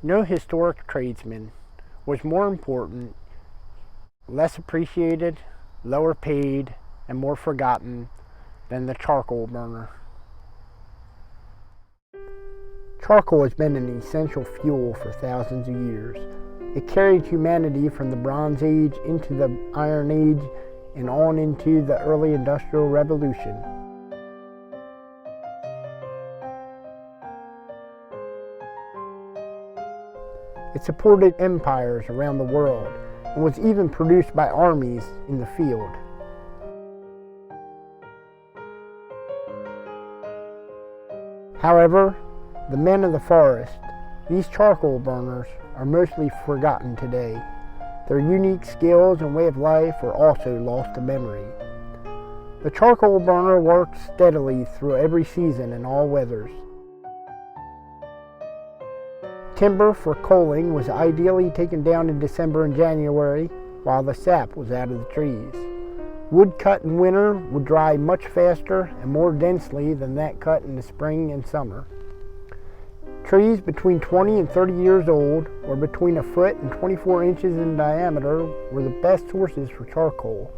No historic tradesman was more important, less appreciated, lower paid, and more forgotten than the charcoal burner. Charcoal has been an essential fuel for thousands of years. It carried humanity from the Bronze Age into the Iron Age and on into the early Industrial Revolution. It supported empires around the world and was even produced by armies in the field. However, the men of the forest, these charcoal burners, are mostly forgotten today. Their unique skills and way of life are also lost to memory. The charcoal burner worked steadily through every season and all weathers. Timber for coaling was ideally taken down in December and January while the sap was out of the trees. Wood cut in winter would dry much faster and more densely than that cut in the spring and summer. Trees between 20 and 30 years old, or between a foot and 24 inches in diameter, were the best sources for charcoal.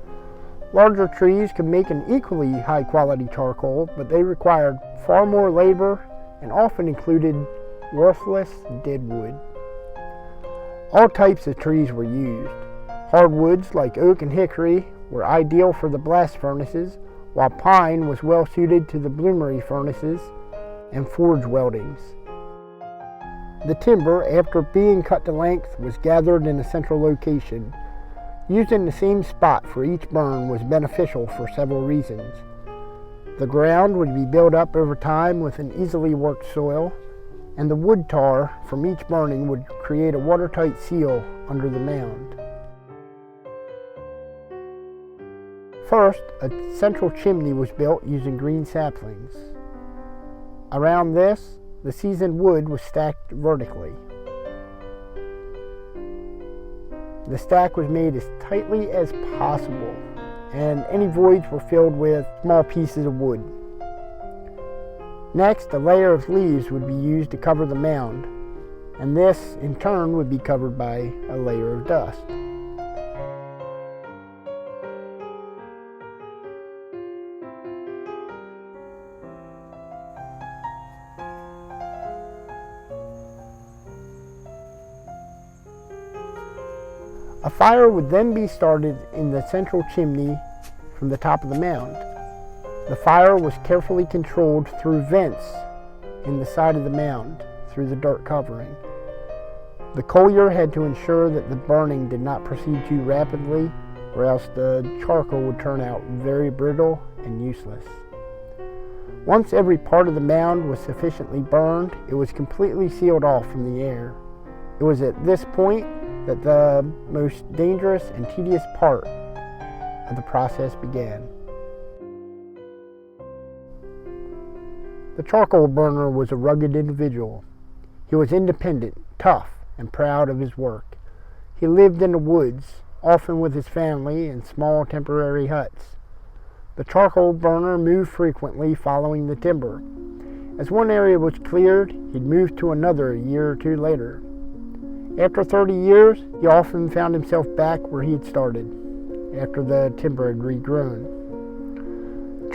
Larger trees could make an equally high-quality charcoal, but they required far more labor and often included worthless dead wood. All types of trees were used. Hardwoods like oak and hickory were ideal for the blast furnaces, while pine was well suited to the bloomery furnaces and forge weldings. The timber, after being cut to length, was gathered in a central location. Using the same spot for each burn was beneficial for several reasons. The ground would be built up over time with an easily worked soil, and the wood tar from each burning would create a watertight seal under the mound. First, a central chimney was built using green saplings. Around this, the seasoned wood was stacked vertically. The stack was made as tightly as possible, and any voids were filled with small pieces of wood. Next, a layer of leaves would be used to cover the mound, and this, in turn, would be covered by a layer of dust. A fire would then be started in the central chimney from the top of the mound. The fire was carefully controlled through vents in the side of the mound through the dirt covering. The collier had to ensure that the burning did not proceed too rapidly, or else the charcoal would turn out very brittle and useless. Once every part of the mound was sufficiently burned, it was completely sealed off from the air. It was at this point that the most dangerous and tedious part of the process began. The charcoal burner was a rugged individual. He was independent, tough, and proud of his work. He lived in the woods, often with his family in small temporary huts. The charcoal burner moved frequently following the timber. As one area was cleared, he'd move to another a year or two later. After 30 years, he often found himself back where he had started, after the timber had regrown.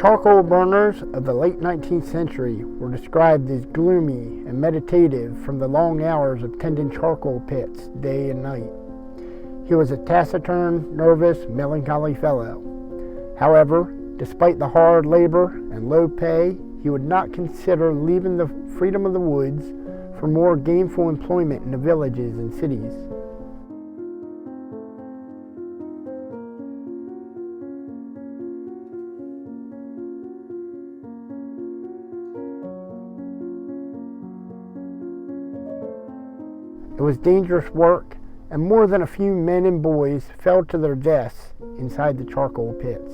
Charcoal burners of the late 19th century were described as gloomy and meditative from the long hours of tending charcoal pits day and night. He was a taciturn, nervous, melancholy fellow. However, despite the hard labor and low pay, he would not consider leaving the freedom of the woods for more gainful employment in the villages and cities. It was dangerous work, and more than a few men and boys fell to their deaths inside the charcoal pits.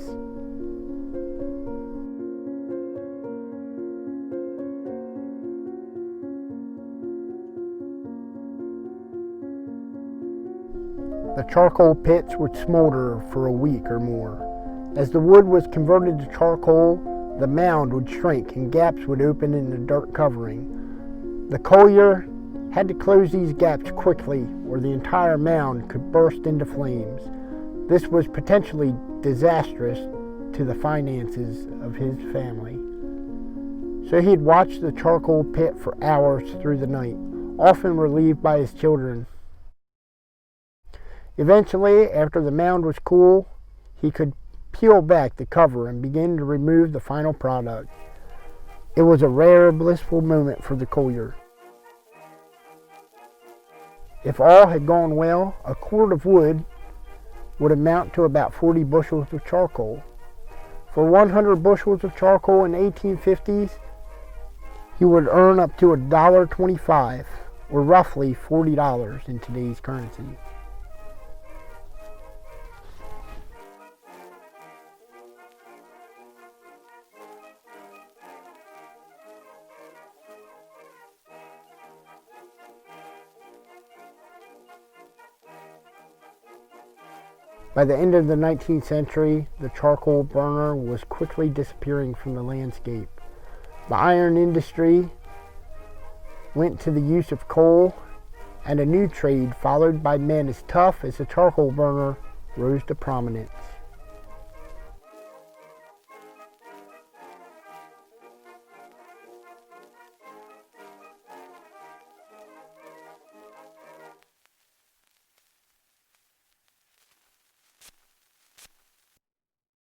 The charcoal pits would smolder for a week or more. As the wood was converted to charcoal, the mound would shrink and gaps would open in the dirt covering. The collier had to close these gaps quickly or the entire mound could burst into flames. This was potentially disastrous to the finances of his family. So he'd watch the charcoal pit for hours through the night, often relieved by his children. Eventually, after the mound was cool, he could peel back the cover and begin to remove the final product. It was a rare, blissful moment for the collier. If all had gone well, a quart of wood would amount to about 40 bushels of charcoal. For 100 bushels of charcoal in the 1850s, he would earn up to $1.25, or roughly $40 in today's currency. By the end of the 19th century, the charcoal burner was quickly disappearing from the landscape. The iron industry went to the use of coal, and a new trade, followed by men as tough as the charcoal burner, rose to prominence.